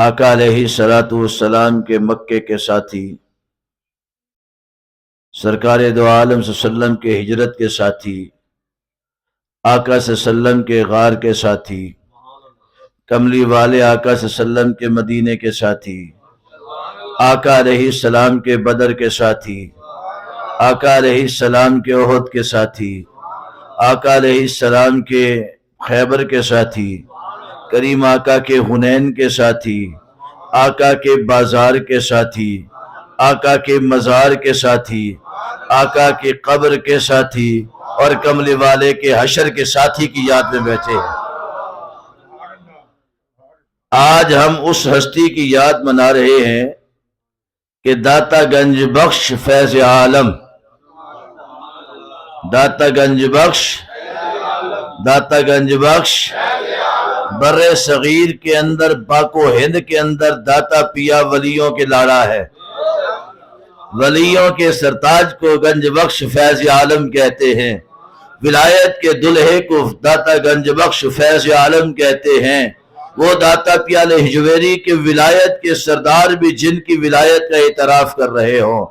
آقا علیہ الصلوۃ والسلام کے مکے کے ساتھی، سرکار دو عالم صلی اللہ علیہ وسلم کے ہجرت کے ساتھی، آقا صلی اللہ علیہ وسلم کے غار کے ساتھی، کملی والے آقا صلی اللہ علیہ وسلم کے مدینے کے ساتھی، آقا علیہ السلام کے بدر کے ساتھی، آقا علیہ السلام کے احد کے ساتھی، آقا علیہ السلام کے خیبر کے ساتھی، کریم آقا کے حنین کے ساتھی، آقا کے بازار کے ساتھی، آقا کے مزار کے ساتھی، آقا کے قبر کے ساتھی اور کملی والے کے حشر کے ساتھی کی یاد میں بیٹھے ہیں۔ آج ہم اس ہستی کی یاد منا رہے ہیں کہ داتا گنج بخش فیض عالم، داتا گنج بخش، داتا گنج بخش بر صغیر کے اندر، پاک و ہند کے اندر داتا پیا ولیوں کے لاڑا ہے۔ ولیوں کے سرتاج کو گنج بخش فیض عالم کہتے ہیں، ولایت کے دلہے کو داتا گنج بخش فیض عالم کہتے ہیں۔ وہ داتا پیالے ہجویری کے ولایت کے سردار بھی جن کی ولایت کا اعتراف کر رہے ہوں۔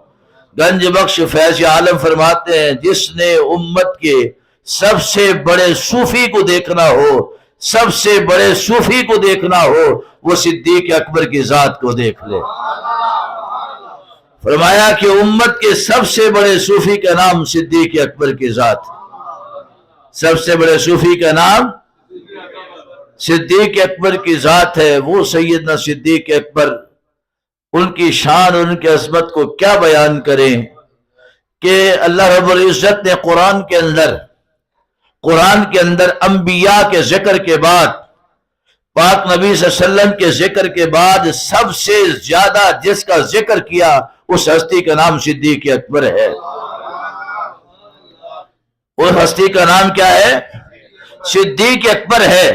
گنج بخش فیض عالم فرماتے ہیں، جس نے امت کے سب سے بڑے صوفی کو دیکھنا ہو، سب سے بڑے صوفی کو دیکھنا ہو، وہ صدیق اکبر کی ذات کو دیکھ لے۔ فرمایا کہ امت کے سب سے بڑے صوفی کا نام صدیق اکبر کی ذات، سب سے بڑے صوفی کا نام صدیق اکبر کی ذات ہے۔ وہ سیدنا صدیق اکبر، ان کی شان، ان کی عظمت کو کیا بیان کریں کہ اللہ رب العزت نے قرآن کے اندر انبیاء کے ذکر کے بعد، پاک نبی صلی اللہ علیہ وسلم کے ذکر کے بعد سب سے زیادہ جس کا ذکر کیا اس ہستی کا نام صدیق اکبر ہے۔ اس ہستی کا نام کیا ہے؟ صدیق اکبر ہے۔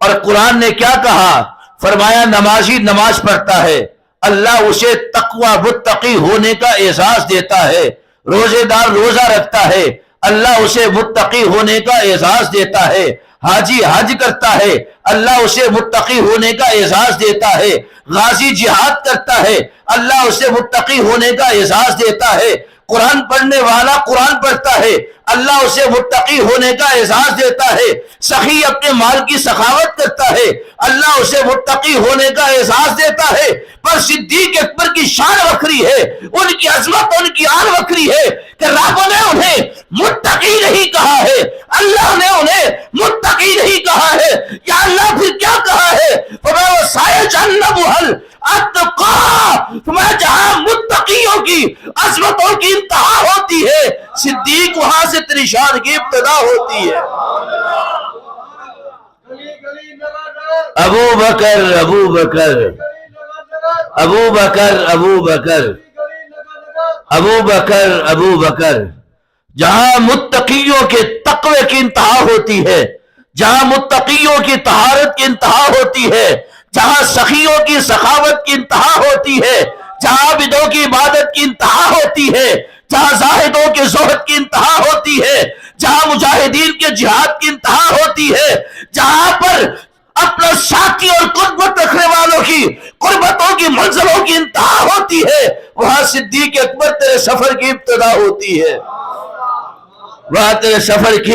اور قرآن نے کیا کہا؟ فرمایا نمازی نماز پڑھتا ہے، اللہ اسے تقوی متقی ہونے کا اعزاز دیتا ہے۔ روزے دار روزہ رکھتا ہے، اللہ اسے متقی ہونے کا اعزاز دیتا ہے۔ حاجی حج کرتا ہے، اللہ اسے متقی ہونے کا اعزاز دیتا ہے۔ غازی جہاد کرتا ہے، اللہ اسے متقی ہونے کا اعزاز دیتا ہے۔ قرآن پڑھنے والا قرآن پڑھتا ہے، اللہ اسے متقی ہونے کا اعزاز دیتا ہے۔ سخی اپنے مال کی سخاوت کرتا ہے، اللہ اسے متقی ہونے کا اعزاز دیتا ہے۔ پر صدیق اکبر کی شان وکری ہے، ان کی عظمت، ان کی آن وکری ہے کہ رب نے انہیں متقی نہیں کہا ہے، اللہ نے انہیں متقی نہیں کہا ہے۔ یا اللہ پھر کیا کہا ہے؟ فَمَا وَسَائِلْ جَنَّبُهَا الْأَتْقَى، تمہیں جہاں متقیوں کی عظمتوں کی انتہا ہوتی ہے، صدیق وہاں سے تیری شان کی ابتدا ہوتی ہے۔ ابو بکر ابو بکر ابو بکر ابو بکر ابو بکر ابو بکر جہاں متقیوں کے تقوی کی انتہا ہوتی ہے، جہاں متقیوں کی طہارت کی انتہا ہوتی ہے، جہاں سخیوں کی سخاوت کی انتہا ہوتی ہے، جہاں عابدوں کی عبادت کی انتہا ہوتی ہے، جہاں زاہدوں کے زہد کی انتہا ہوتی ہے، جہاں مجاہدین کے جہاد کی انتہا ہوتی ہے، جہاں پر اپنا ساتھی اور قربت رکھنے والوں کی قربتوں کی منزلوں کی انتہا ہوتی ہے، وہاں صدیق اکبر تیرے سفر کی ابتدا ہوتی ہے، وہاں تیرے سفر کی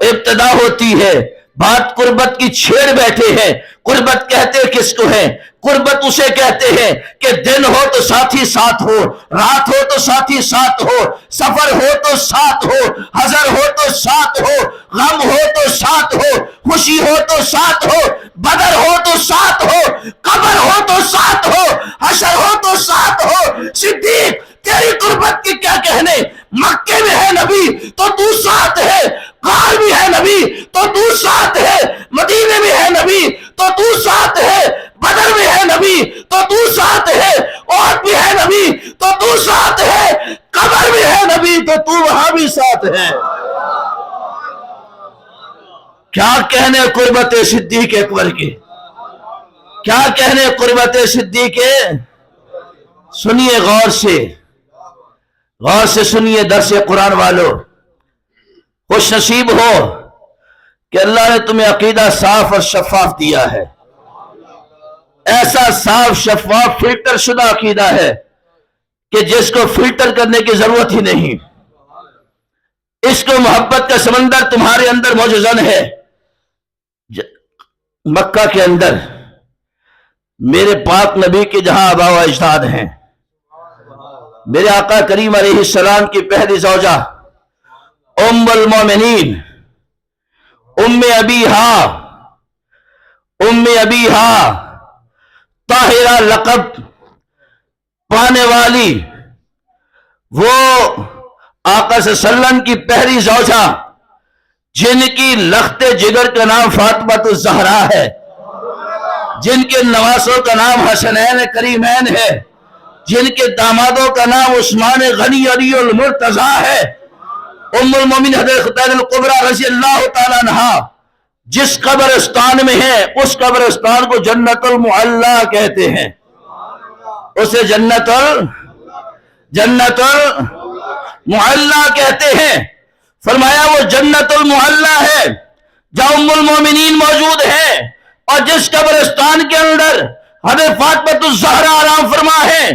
ابتدا ہوتی ہے۔ بات قربت کی چھیڑ بیٹھے ہیں۔ قربت کہتے کس کو ہیں؟ قربت اسے کہتے ہیں کہ دن ہو تو ساتھی ساتھ ہو، رات ہو تو ساتھی ساتھ ہو، سفر ہو تو ساتھ ہو، حضر ہو تو ساتھ ہو، غم ہو تو ساتھ ہو، خوشی ہو تو ساتھ ہو، بدر ہو تو ساتھ ہو، قبر ہو تو ساتھ ہو، حشر ہو تو ساتھ ہو۔ صدیق تیری قربت کے کیا کہنے؟ مکے میں ہے نبی تو تو ساتھ ہے، غار بھی ہے نبی تو تو ساتھ ہے، مدینے میں ہے نبی تو تو ساتھ ہے، بدر میں ہے نبی تو تو ساتھ ہے، احد بھی ہے نبی تو تو ساتھ ہے، قبر بھی ہے نبی تو تو وہاں بھی ساتھ ہے۔ کیا کہنے قربت صدیق اکبر کی؟ کیا کہنے قربت صدیق؟ سنیے غور سے سنیے درس قرآن والو۔ خوش نصیب ہو کہ اللہ نے تمہیں عقیدہ صاف اور شفاف دیا ہے۔ ایسا صاف شفاف فلٹر شدہ عقیدہ ہے کہ جس کو فلٹر کرنے کی ضرورت ہی نہیں. اس کو محبت کا سمندر تمہارے اندر موجزن ہے. مکہ کے اندر میرے پاک نبی کے جہاں آبا و اجداد ہیں، میرے آقا کریم علیہ السلام کی پہلی زوجہ ام المومنین ام ابیہا طاہرہ لقب پانے والی، وہ آقا صلی اللہ علیہ وسلم کی پہلی زوجہ جن کی لخت جگر کا نام فاطمہ الزہرا ہے، جن کے نواسوں کا نام حسنین کریمین ہے، جن کے دامادوں کا نام عثمان غنی علی المرتضی ہے. ام المومنین حضرت خدیجہ الکبریٰ رضی اللہ تعالیٰ عنہا جس قبرستان میں ہے اس قبرستان کو جنت المعلا کہتے ہیں. اسے جنت المعلا کہتے ہیں. فرمایا وہ جنت المعلا ہے جہاں ام المومنین موجود ہے، اور جس قبرستان کے اندر حضرت فاطمہ الزہرا آرام فرما ہے،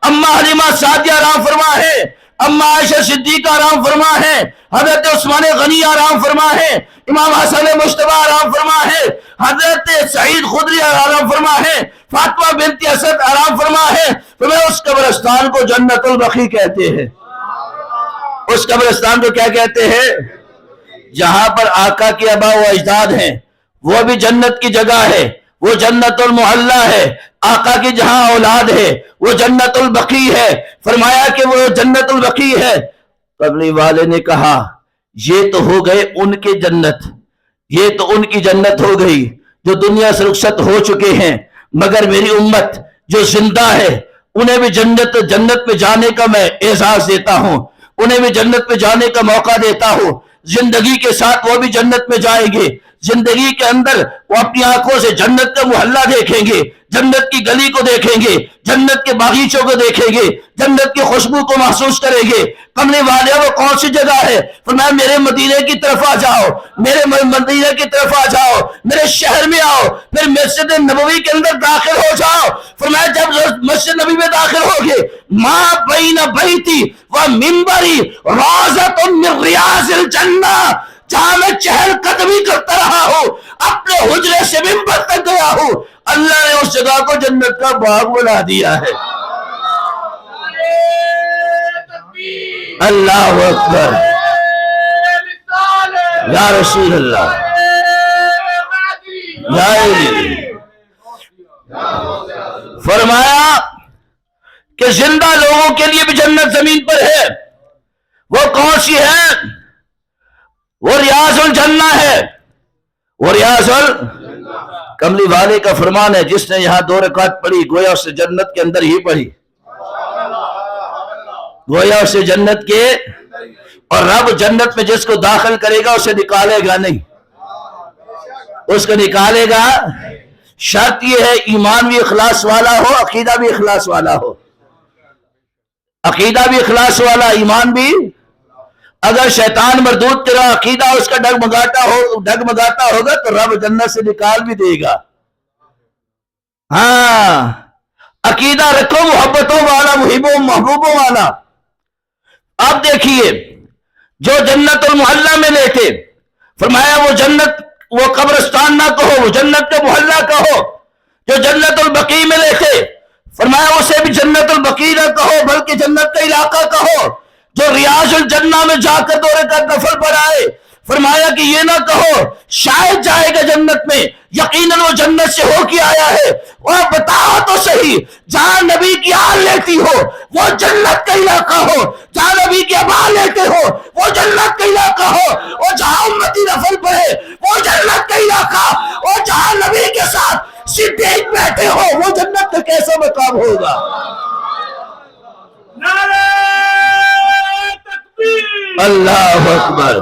اماں حلیمہ سعدیہ آرام فرما ہے، اماں عائشہ صدیقہ آرام فرما ہے، حضرت عثمان غنی آرام فرما ہے، امام حسن مجتبیٰ آرام فرما ہے، حضرت سعید خدری آرام فرما ہے، فاطمہ بنت اسد آرام فرما ہے. فرمایا اس قبرستان کو جنت البقیع کہتے ہیں. اس قبرستان کو کیا کہتے ہیں؟ جہاں پر آقا کے آبا و اجداد ہیں وہ بھی جنت کی جگہ ہے، وہ جنت المعلا ہے. آقا کی جہاں اولاد ہے وہ جنت البقیع ہے. فرمایا کہ وہ جنت البقیع ہے. قبلی والے نے کہا یہ تو ہو گئے ان کے جنت، یہ تو ان کی جنت ہو گئی جو دنیا سے رخصت ہو چکے ہیں، مگر میری امت جو زندہ ہے انہیں بھی جنت پہ جانے کا میں اعزاز دیتا ہوں، انہیں بھی جنت پہ جانے کا موقع دیتا ہوں. زندگی کے ساتھ وہ بھی جنت میں جائیں گے. زندگی کے اندر وہ اپنی آنکھوں سے جنت کا محلہ دیکھیں گے، جنت کی گلی کو دیکھیں گے، جنت کے باغیچوں کو دیکھیں گے، جنت کی خوشبو کو محسوس کریں گے. کمنے والے وہ کون سی جگہ ہے؟ فرمایا میرے مدینے کی طرف آ جاؤ، میرے مدینے کی طرف آ جاؤ، میرے شہر میں آؤ، پھر مسجد نبوی کے اندر داخل ہو جاؤ. فرمایا جب مسجد نبوی میں داخل ہوگے، ما بین بیتی و منبری روضۃ من ریاض الجنہ، جہاں میں چہل قدمی کرتا رہا ہوں اپنے حجرے سے منبر تک گیا ہوں، اللہ نے اس جگہ کو جنت کا باغ بنا دیا ہے. اللہ اکبر، یا رسول اللہ، فرمایا کہ زندہ لوگوں کے لیے بھی جنت زمین پر ہے. وہ کون سی ہے؟ وہ ریاض الجنہ ہے. وہ ریاض کملی والے کا فرمان ہے جس نے یہاں 2 رکعت پڑھی گویا اسے جنت کے اندر ہی پڑھی، گویا اسے جنت کے، اور رب جنت میں جس کو داخل کرے گا اسے نکالے گا نہیں، اس کو نکالے گا. شرط یہ ہے ایمان بھی اخلاص والا ہو، عقیدہ بھی اخلاص والا ہو. عقیدہ بھی اخلاص والا، ایمان بھی. اگر شیطان مردود تیرا عقیدہ اس کا ڈگمگاتا ہوگا تو رب جنت سے نکال بھی دے گا. ہاں عقیدہ رکھو محبتوں والا، محبوبوں والا. آپ دیکھیے جو جنت المحلہ میں لے تھے، فرمایا وہ جنت، وہ قبرستان نہ کہو، وہ جنت کا محلہ کہو. جو جنت البقیع میں لے تھے، فرمایا اسے بھی جنت البقیع نہ کہو بلکہ جنت کا علاقہ کہو. جو ریاض الجنہ میں جا کر 2 رکعت نفل پڑھائے، فرمایا کہ یہ نہ کہو شاید جائے گا جنت میں، یقیناً وہ جنت سے ہو کے آیا ہے. اور بتاؤ تو صحیح، جہاں نبی کی آل لیتی ہو وہ جنت کا علاقہ ہو، جہاں نبی کی ابا لیتے ہو وہ جنت کا علاقہ ہو، اور جہاں امتی نفل پڑھے وہ جنت کا علاقہ، اور جہاں نبی کے ساتھ صدیق بیٹھے ہو وہ جنت کا کیسا مقام ہوگا. اللہ اکبر،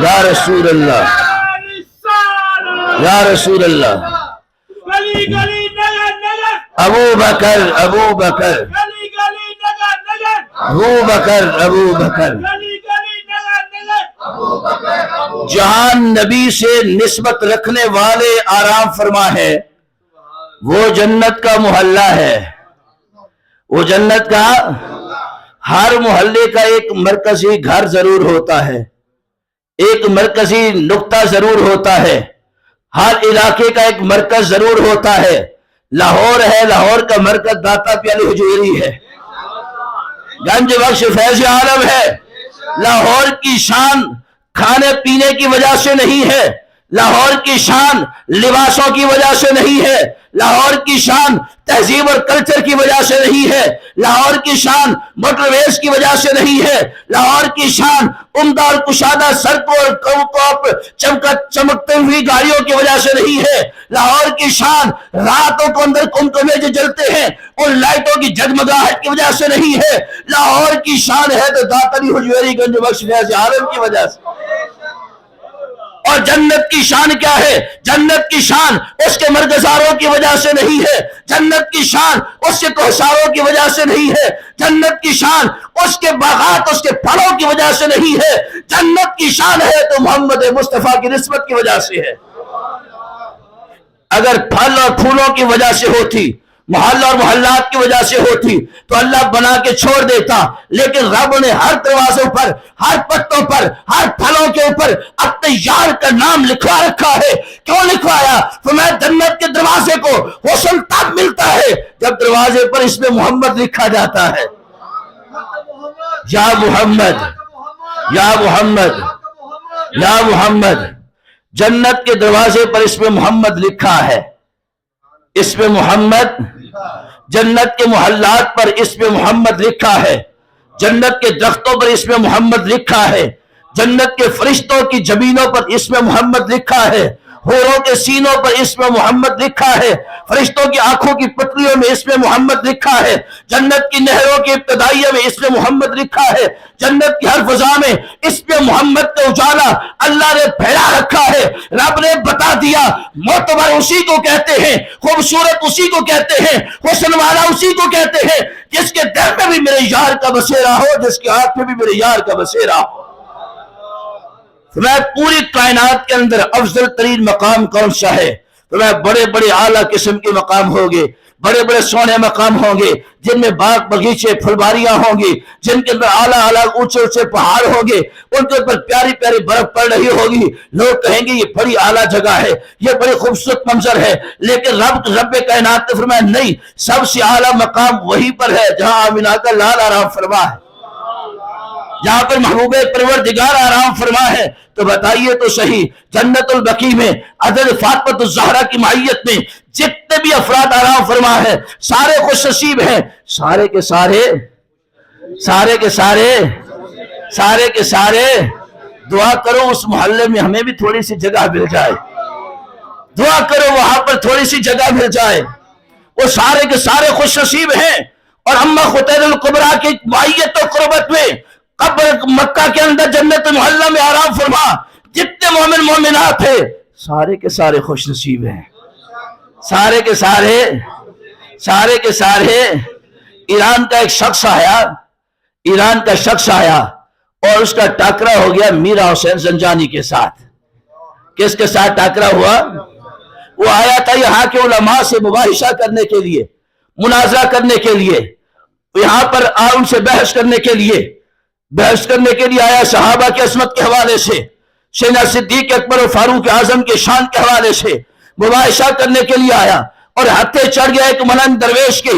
یا رسول اللہ، یا رسول اللہ. ابو بکر ابو بکر ابو بکر ابو بکر جہاں نبی سے نسبت رکھنے والے آرام فرما ہے، وہ جنت کا محلہ ہے. وہ جنت کا، ہر محلے کا ایک مرکزی گھر ضرور ہوتا ہے، ایک مرکزی نقطہ ضرور ہوتا ہے، ہر علاقے کا ایک مرکز ضرور ہوتا ہے. لاہور ہے، لاہور کا مرکز داتا پیالی حجویری ہے، گنج بخش فیض عالم ہے. لاہور کی شان کھانے پینے کی وجہ سے نہیں ہے، لاہور کی شان لباسوں کی وجہ سے نہیں ہے، لاہور کی شان تہذیب اور کلچر کی وجہ سے نہیں ہے، لاہور کی شان موٹر ویز کی وجہ سے نہیں ہے، لاہور کی شان عمدہ اور کشادہ سڑکوں اور چمکتے ہوئی گاڑیوں کی وجہ سے نہیں ہے، لاہور کی شان راتوں کو اندر کمکمے جو جلتے ہیں ان لائٹوں کی جگمگاہٹ کی وجہ سے نہیں ہے، لاہور کی شان ہے تو داتا علی حجویری گنج بخش فیض عالم کی وجہ سے. اور جنت کی شان کیا ہے؟ جنت کی شان اس کے مرغزاروں کی وجہ سے نہیں ہے، جنت کی شان اس کے کوثروں کی وجہ سے نہیں ہے، جنت کی شان اس کے باغات اس کے پھلوں کی وجہ سے نہیں ہے، جنت کی شان ہے تو محمد مصطفیٰ کی نسبت کی وجہ سے ہے. اگر پھل اور پھولوں کی وجہ سے ہوتی، محل اور محلات کی وجہ سے ہوتی تو اللہ بنا کے چھوڑ دیتا، لیکن رب نے ہر دروازوں پر، ہر پتوں پر، ہر پھلوں کے اوپر اپنے یار کا نام لکھوا رکھا ہے. کیوں لکھوایا؟ فرمایا جنت کے دروازے کو حسن تب ملتا ہے جب دروازے پر اس میں محمد لکھا جاتا ہے. یا محمد، یا محمد، یا محمد. جنت کے دروازے پر اس میں محمد لکھا ہے، اس میں محمد. جنت کے محلات پر اس میں محمد لکھا ہے، جنت کے درختوں پر اس میں محمد لکھا ہے، جنت کے فرشتوں کی زمینوں پر اس میں محمد لکھا ہے، حوروں کے سینوں پر اس میں محمد لکھا ہے، فرشتوں کی آنکھوں کی پتلیوں میں اس میں محمد لکھا ہے، جنت کی نہروں کی ابتدائیہ میں اس میں محمد لکھا ہے، جنت کی ہر فضا میں اس میں محمد کا اجالا اللہ نے پھیلا رکھا ہے. رب نے بتا دیا معتبر اسی کو کہتے ہیں، خوبصورت اسی کو کہتے ہیں، حسن والا اسی کو کہتے ہیں جس کے دل میں بھی میرے یار کا بسیرا ہو، جس کے ہاتھ میں بھی میرے یار کا بسیرا ہو. میں پوری کائنات کے اندر افضل ترین مقام کون سا ہے؟ تو میں بڑے بڑے اعلیٰ قسم کے مقام ہوں گے، بڑے بڑے سونے مقام ہوں گے جن میں باغ بغیچے پھلواریاں ہوں گی، جن کے اندر اعلیٰ اعلیٰ اونچے اونچے پہاڑ ہوں گے، ان کے اوپر پیاری پیاری برف پڑ رہی ہوگی. لوگ کہیں گے یہ بڑی اعلیٰ جگہ ہے، یہ بڑی خوبصورت منظر ہے، لیکن رب کائنات نے فرمایا نہیں، سب سے اعلیٰ مقام وہیں پر ہے جہاں آمینہ کا لال آرام فرما ہے، جہاں پر محبوب پروردگار آرام فرما ہے. تو بتائیے تو صحیح، جنت البقیع میں حضرت فاطمہ الزہرا کی معیت میں جتنے بھی افراد آرام فرما ہے سارے خوش نصیب ہیں، سارے کے سارے دعا کرو اس محلے میں ہمیں بھی تھوڑی سی جگہ مل جائے، دعا کرو وہاں پر تھوڑی سی جگہ مل جائے. وہ سارے کے سارے خوش نصیب ہیں. اور اما خطیر القبرا کی معیت و قربت میں قبر مکہ کے اندر جنت محلہ میں آرام فرما جتنے مومن مومنات ہیں سارے کے سارے خوش نصیب ہیں، سارے کے سارے. ایران کا ایک شخص آیا، اور اس کا ٹاکرا ہو گیا میرا حسین زنجانی کے ساتھ. کس کے ساتھ ٹاکرا ہوا؟ وہ آیا تھا یہاں کے علماء سے مباحثہ کرنے کے لیے، مناظرہ کرنے کے لیے، یہاں پر ان سے بحث کرنے کے لیے آیا. صحابہ کی عظمت کے حوالے سے، سیدنا صدیق اکبر و فاروق اعظم کے شان کے حوالے سے مباحثہ کرنے کے لیے آیا، اور ہتھے چڑھ گیا ایک ملنگ درویش کے،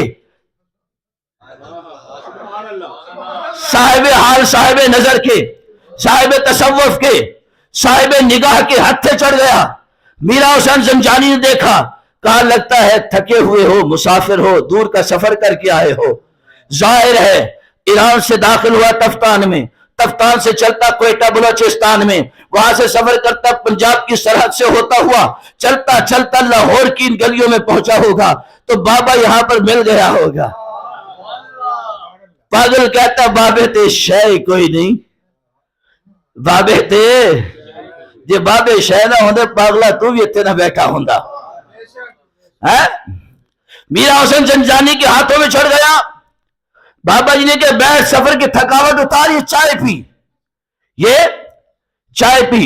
صاحب حال، صاحب نظر کے، صاحب تصوف کے، صاحب نگاہ کے ہتھے چڑھ گیا. میرا حسین زنجانی نے دیکھا، کہا لگتا ہے تھکے ہوئے ہو، مسافر ہو، دور کا سفر کر کے آئے ہو. ظاہر ہے ایران سے داخل ہوا تفتان میں، تفتان سے چلتا کوئٹہ بلوچستان میں، وہاں سے سفر کرتا پنجاب کی سرحد سے ہوتا ہوا چلتا چلتا لاہور کی ان گلیوں میں پہنچا ہوگا تو بابا یہاں پر مل گیا ہوگا. پاگل کہتا بابے تے شے کوئی نہیں، بابے تے جے بابے شے نہ ہوندے پاگلا تو بھی اتنے نہ بیٹھا ہوندا. میرا حسین زنجانی کے ہاتھوں میں چڑھ گیا. بابا جی نے کہ بیٹھ، سفر کی تھکاوٹ اتار، یہ چائے پی.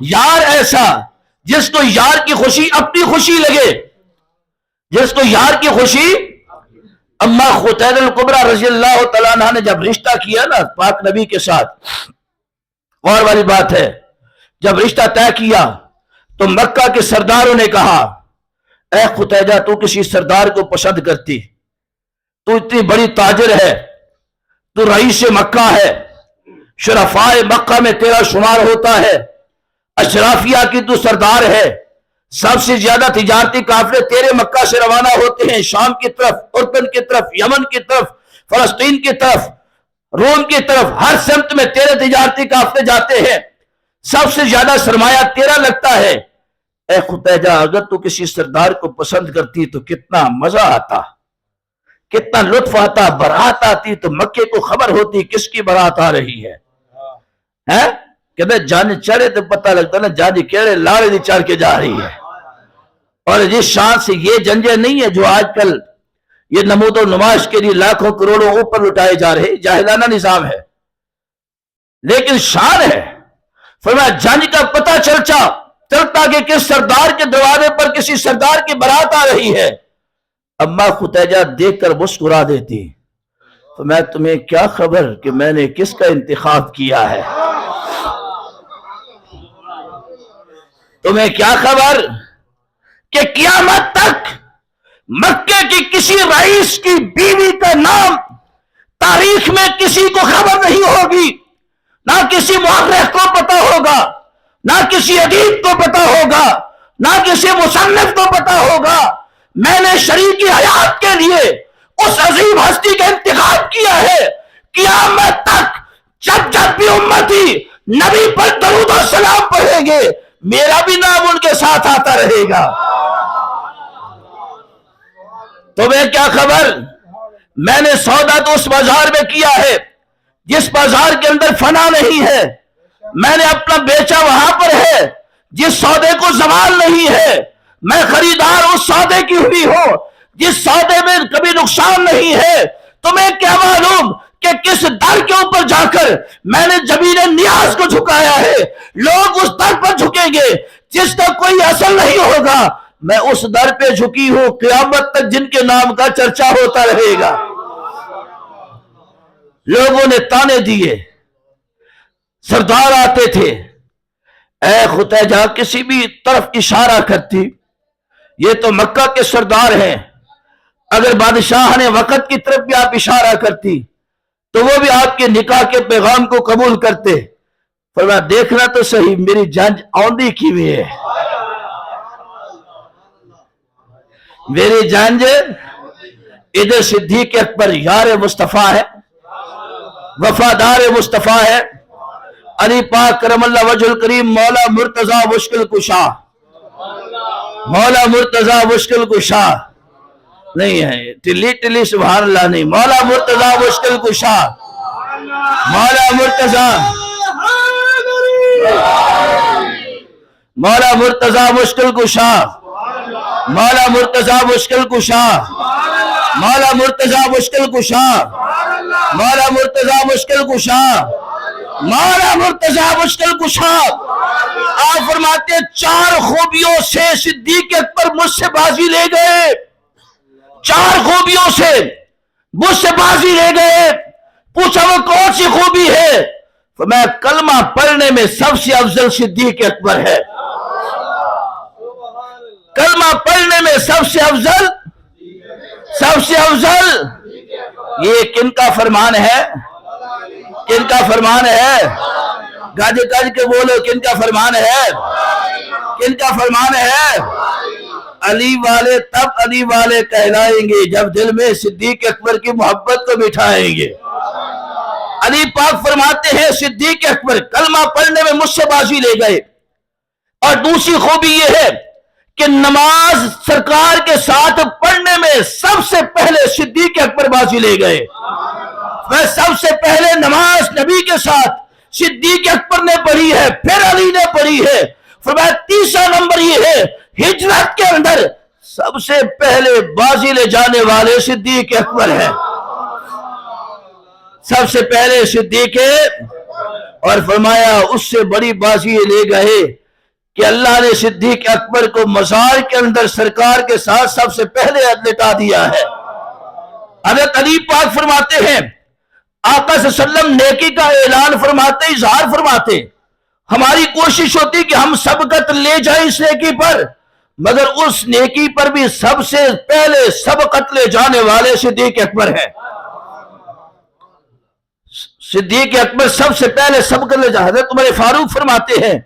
یار ایسا جس کو یار کی خوشی اپنی خوشی لگے، جس کو یار کی خوشی۔ اما خطیبہ الکبریٰ رضی اللہ تعالیٰ عنہ نے جب رشتہ کیا نا پاک نبی کے ساتھ، اور والی بات ہے، جب رشتہ طے کیا تو مکہ کے سرداروں نے کہا اے خطیجہ تو کسی سردار کو پسند کرتی، تو اتنی بڑی تاجر ہے، تو رئیس مکہ ہے، شرفاء مکہ میں تیرا شمار ہوتا ہے، اشرافیہ کی تو سردار ہے، سب سے زیادہ تجارتی قافلے تیرے مکہ سے روانہ ہوتے ہیں، شام کی طرف، اردن کی طرف، یمن کی طرف، فلسطین کی طرف، روم کی طرف، ہر سمت میں تیرے تجارتی قافلے جاتے ہیں، سب سے زیادہ سرمایہ تیرا لگتا ہے۔ اے خطیجہ اگر تو کسی سردار کو پسند کرتی تو کتنا مزہ آتا، کتنا لطف آتا، برات آتی تو مکے کو خبر ہوتی کس کی برات آ رہی ہے۔ کہتے جانی چڑھے تو پتہ لگتا نا جانی کیڑے لاڑے دی چڑھ کے جا رہی ہے۔ اور جس شان سے یہ جنجیں نہیں ہے جو آج کل یہ نمود و نمائش کے لیے لاکھوں کروڑوں اوپر لٹائے جا رہے، جاہلانہ نظام ہے لیکن شان ہے۔ فرمایا جانی کا پتہ چلتا کہ کس سردار کے دروازے پر کسی سردار کی برات آ رہی ہے۔ اما خطیجہ دیکھ کر مسکرا دیتی، فرمایا تمہیں کیا خبر کہ میں نے کس کا انتخاب کیا ہے، تمہیں کیا خبر کہ قیامت تک مکے کی کسی رئیس کی بیوی کا نام تاریخ میں کسی کو خبر نہیں ہوگی، نہ کسی مورخ کو پتا ہوگا، نہ کسی ادیب کو پتا ہوگا، نہ کسی مصنف کو پتا ہوگا۔ میں نے شریک حیات کے لیے اس عظیم ہستی کا انتخاب کیا ہے، قیامت تک جب جب بھی امتی نبی پر درود و سلام پڑھیں گے میرا بھی نام ان کے ساتھ آتا رہے گا۔ تمہیں کیا خبر، میں نے سودا تو اس بازار میں کیا ہے جس بازار کے اندر فنا نہیں ہے، میں نے اپنا بیچا وہاں پر ہے جس سودے کو زوال نہیں ہے، میں خریدار اس سودے کی ہوئی ہوں جس سودے میں کبھی نقصان نہیں ہے۔ تمہیں کیا معلوم کہ کس در کے اوپر جا کر میں نے جبین نیاز کو جھکایا ہے، لوگ اس در پر جھکیں گے جس کا کوئی اصل نہیں ہوگا، میں اس در پہ جھکی ہوں قیامت تک جن کے نام کا چرچا ہوتا رہے گا۔ لوگوں نے تانے دیے، سردار آتے تھے، اے خطیجہ کسی بھی طرف اشارہ کرتی، یہ تو مکہ کے سردار ہیں، اگر بادشاہ نے وقت کی طرف بھی آپ اشارہ کرتی تو وہ بھی آپ کے نکاح کے پیغام کو قبول کرتے۔ فرمایا دیکھنا تو صحیح میری جنج آندھی کی ہوئی ہے، میری جنج ادھر صدیق اکبر یار مصطفیٰ ہے، وفادار مصطفیٰ ہے، علی پاک کرم اللہ وجہ الکریم مولا مرتضی مشکل کشا، مولا مرتضی مشکل کشا نہیں ہے، ٹلی ٹلی سبحان اللہ نہیں، مولا مرتضی مشکل کشا، مولا مرتضی، مولا مرتضی مشکل کشا، مولا مرتضی مشکل کشا، مولا مرتضی مشکل کشا، مولا مرتضی مشکل کشا، مولا مرتضی مشکل کشا۔ آپ فرماتے ہیں چار خوبیوں سے صدیق اکبر مجھ سے بازی لے گئے، چار خوبیوں سے مجھ سے بازی لے گئے۔ پوچھا وہ کون سی خوبی ہے؟ فرمایا کلمہ پڑھنے میں سب سے افضل صدیق اکبر ہے، کلمہ پڑھنے میں سب سے افضل، سب سے افضل۔ یہ کن کا فرمان ہے؟ کن کا فرمان ہے؟ گاجے گاج کے بولو کن کا فرمان ہے؟ کن کا فرمان ہے؟ علی والے تب علی والے کہلائیں گے جب دل میں صدیق اکبر کی محبت کو بٹھائیں گے۔ علی پاک فرماتے ہیں صدیق اکبر کلمہ پڑھنے میں مجھ سے بازی لے گئے، اور دوسری خوبی یہ ہے کہ نماز سرکار کے ساتھ پڑھنے میں سب سے پہلے صدیق اکبر بازی لے گئے۔ وہ سب سے پہلے نماز نبی کے ساتھ صدیق اکبر نے پڑھی ہے، پھر علی نے پڑھی ہے۔ فرمایا تیسرا نمبر یہ ہے ہجرت کے اندر سب سے پہلے بازی لے جانے والے صدیق اکبر ہے، سب سے پہلے صدیق ہے۔ اور فرمایا اس سے بڑی بازی لے گئے کہ اللہ نے صدیق اکبر کو مزار کے اندر سرکار کے ساتھ سب سے پہلے لٹا دیا ہے۔ حضرت علی پاک فرماتے ہیں آقا صلی اللہ علیہ وسلم نیکی کا اعلان فرماتے، اظہار فرماتے، ہماری کوشش ہوتی کہ ہم سبقت لے جائیں اس نیکی پر، مگر اس نیکی پر بھی سب سے پہلے سبقت لے جانے والے صدیق اکبر ہیں۔ صدیق اکبر سب سے پہلے سبقت لے جا۔ حضرت عمر فاروق فرماتے ہیں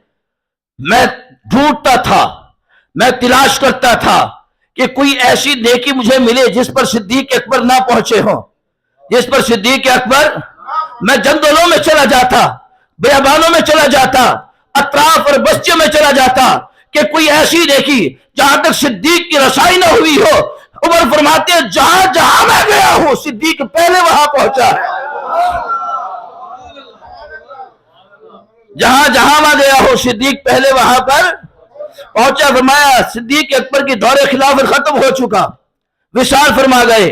میں ڈھونڈتا تھا، میں تلاش کرتا تھا کہ کوئی ایسی نیکی مجھے ملے جس پر صدیق اکبر نہ پہنچے ہوں، جس پر صدیق اکبر، میں جنگلوں میں چلا جاتا، بیابانوں میں چلا جاتا، اطراف اور بستیوں میں چلا جاتا کہ کوئی ایسی نیکی جہاں تک صدیق کی رسائی نہ ہوئی ہو۔ عمر فرماتے ہیں جہاں جہاں میں گیا ہوں صدیق پہلے وہاں پہنچا ہے، جہاں جہاں میں گیا ہوں صدیق پہلے وہاں پر پہنچا۔ فرمایا صدیق اکبر کی دور خلافت ختم ہو چکا، وصال فرما گئے۔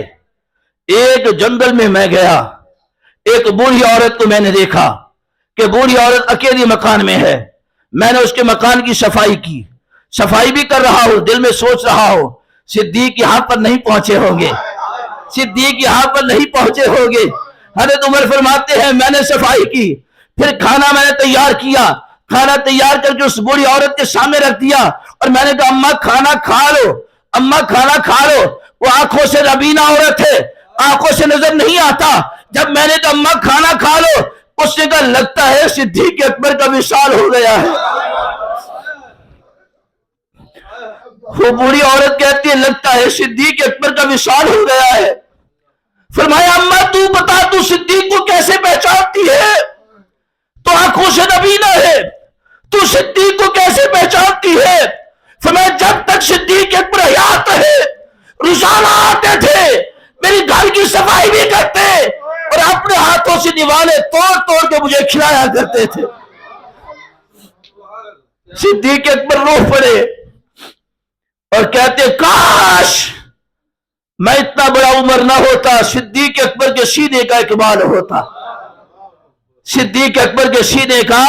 ایک جنگل میں گیا، ایک بوڑھی عورت کو میں نے دیکھا کہ بوڑھی عورت اکیلی مکان میں ہے۔ میں نے اس کے مکان کی صفائی کی، صفائی بھی کر رہا ہوں، دل میں سوچ رہا ہوں صدیق یہاں پر نہیں پہنچے ہوں گے، صدیق یہاں پر نہیں پہنچے ہوں گے۔ حضرت عمر فرماتے ہیں میں نے صفائی کی، پھر کھانا میں نے تیار کیا، کھانا تیار کر کے اس بوڑھی عورت کے سامنے رکھ دیا اور میں نے کہا اماں کھانا کھا لو، اماں کھانا کھا لو۔ وہ آنکھوں سے ربینہ عورت ہے، آنکھوں سے نظر نہیں آتا۔ جب میں نے کہا اماں کھانا کھا لو، اس نے کہا لگتا ہے صدیق اکبر کا وصال ہو گیا ہے۔ وہ بوڑھی عورت کہتی ہے لگتا ہے صدیق اکبر کا وصال ہو گیا ہے۔ فرمایا اماں تو بتا تو صدیق کو کیسے پہچانتی ہے؟ تو آنکھوں سے نبینہ ہے، تو صدیق کو کیسے پہچانتی ہے؟ فرمایا جب تک صدیق اکبر حیات ہے روزانہ آتے تھے، میری گھر کی صفائی بھی کرتے اور اپنے ہاتھوں سے نوالے توڑ توڑ کے مجھے کھلایا کرتے تھے۔ صدیق اکبر رو پڑے اور کہتے کاش میں اتنا بڑا عمر نہ ہوتا، صدیق اکبر کے سینے کا اقبال ہوتا، صدیق اکبر کے سینے کا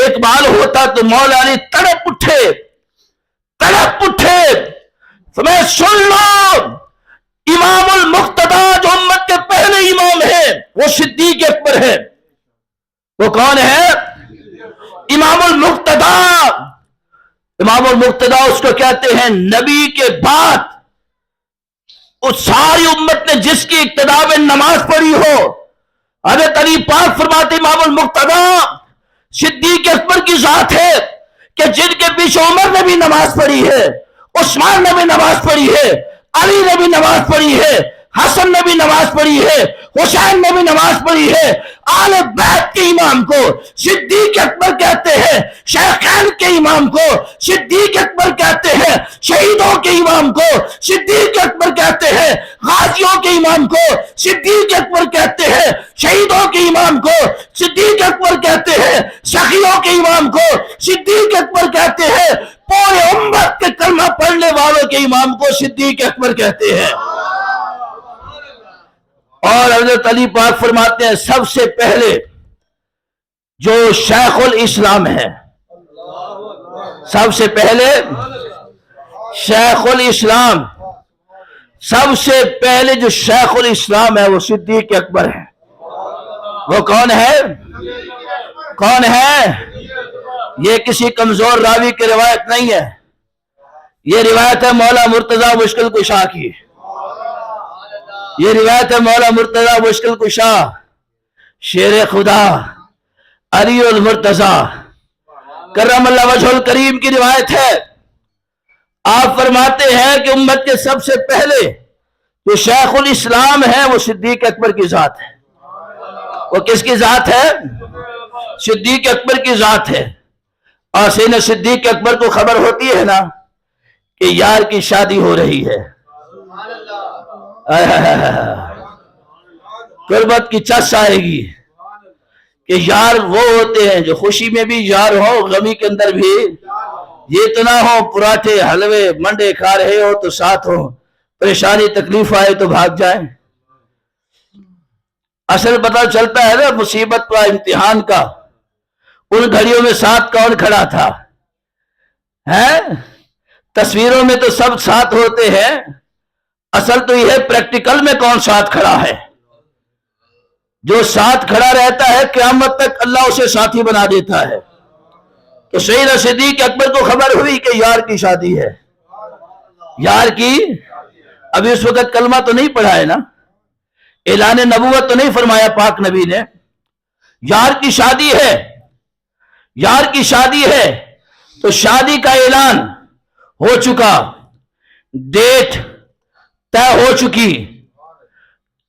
اقبال ہوتا تو مولا علی تڑپ اٹھے، تڑپ اٹھے۔ تو میں سن لو امام المقتدی جو امت کے پہلے امام ہیں وہ صدیق اکبر ہے۔ وہ کون ہے؟ امام المقتدی۔ امام المقتدی اس کو کہتے ہیں نبی کے بعد اس ساری امت نے جس کی اقتداء میں نماز پڑھی ہو۔ حضرت علی پاک فرماتے امام المقتدی صدیق اکبر کی ذات ہے کہ جن کے پیچھے عمر نے بھی نماز پڑھی ہے، عثمان نے بھی نماز پڑھی ہے، علی نے بھی نماز پڑھی ہے، حسن نے بھی نماز پڑھی ہے، حسین نے بھی نماز پڑھی ہے۔ آل بیت کے امام کو صدیق اکبر کہتے ہیں، شیخین کے امام کو صدیق اکبر کہتے ہیں، شہیدوں کے امام کو صدیق اکبر کہتے ہیں، غازیوں کے امام کو صدیق اکبر کہتے ہیں، شہیدوں کے امام کو صدیق اکبر کہتے ہیں، سخیوں کے امام کو صدیق اکبر کہتے ہیں، پورے امت کے کلمہ پڑھنے والوں کے امام کو صدیق اکبر کہتے ہیں۔ اور حضرت علی پاک فرماتے ہیں سب سے پہلے جو شیخ الاسلام ہے، سب سے پہلے شیخ الاسلام، سب سے پہلے جو شیخ الاسلام ہے وہ صدیق اکبر ہے۔ وہ کون ہے؟ کون ہے؟ یہ کسی کمزور راوی کی روایت نہیں ہے، یہ روایت ہے مولا مرتضی مشکل کشا کی، یہ روایت ہے مولا مرتضی مشکل کشا شیر خدا علی المرتضی کرم اللہ وجہ الکریم کی روایت ہے۔ آپ فرماتے ہیں کہ امت کے سب سے پہلے جو شیخ الاسلام ہے وہ صدیق اکبر کی ذات ہے۔ وہ کس کی ذات ہے؟ صدیق اکبر کی ذات ہے۔ اور سیدنا صدیق اکبر کو خبر ہوتی ہے نا کہ یار کی شادی ہو رہی ہے، قربت کی چس آئے گی کہ یار وہ ہوتے ہیں جو خوشی میں بھی یار ہو، غمی کے اندر بھی یہ تو نہ ہو پراٹھے حلوے منڈے کھا رہے ہو تو ساتھ ہو، پریشانی تکلیف آئے تو بھاگ جائیں۔ اصل پتہ چلتا ہے نا مصیبت کا، امتحان کا، ان گھڑیوں میں ساتھ کون کھڑا تھا؟ ہیں تصویروں میں تو سب ساتھ ہوتے ہیں، اصل تو یہ ہے پریکٹیکل میں کون ساتھ کھڑا ہے؟ جو ساتھ کھڑا رہتا ہے قیامت تک اللہ اسے ساتھی بنا دیتا ہے۔ تو سیدنا صدیق اکبر کو خبر ہوئی کہ یار کی شادی ہے، یار کی، ابھی اس وقت کلمہ تو نہیں پڑھا ہے نا، اعلان نبوت تو نہیں فرمایا پاک نبی نے، یار کی شادی ہے، یار کی شادی ہے۔ تو شادی کا اعلان ہو چکا، ڈیٹ طے ہو چکی،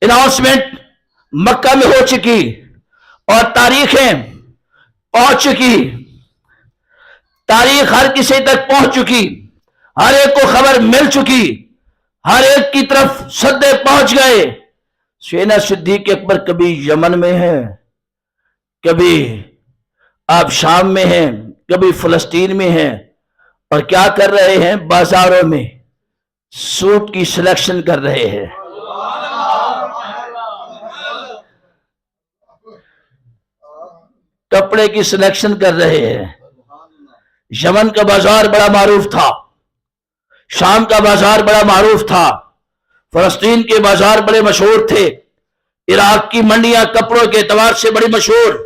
اناؤنسمنٹ مکہ میں ہو چکی، اور تاریخیں پہنچ چکی، تاریخ ہر کسی تک پہنچ چکی، ہر ایک کو خبر مل چکی، ہر ایک کی طرف سدے پہنچ گئے۔ سیدنا صدیق اکبر کبھی یمن میں ہیں، کبھی آپ شام میں ہیں، کبھی فلسطین میں ہیں، اور کیا کر رہے ہیں؟ بازاروں میں سوٹ کی سلیکشن کر رہے ہیں۔ کپڑے کی سلیکشن کر رہے ہیں۔ یمن کا بازار بڑا معروف تھا، شام کا بازار بڑا معروف تھا، فلسطین کے بازار بڑے مشہور تھے، عراق کی منڈیاں کپڑوں کے اعتبار سے بڑی مشہور۔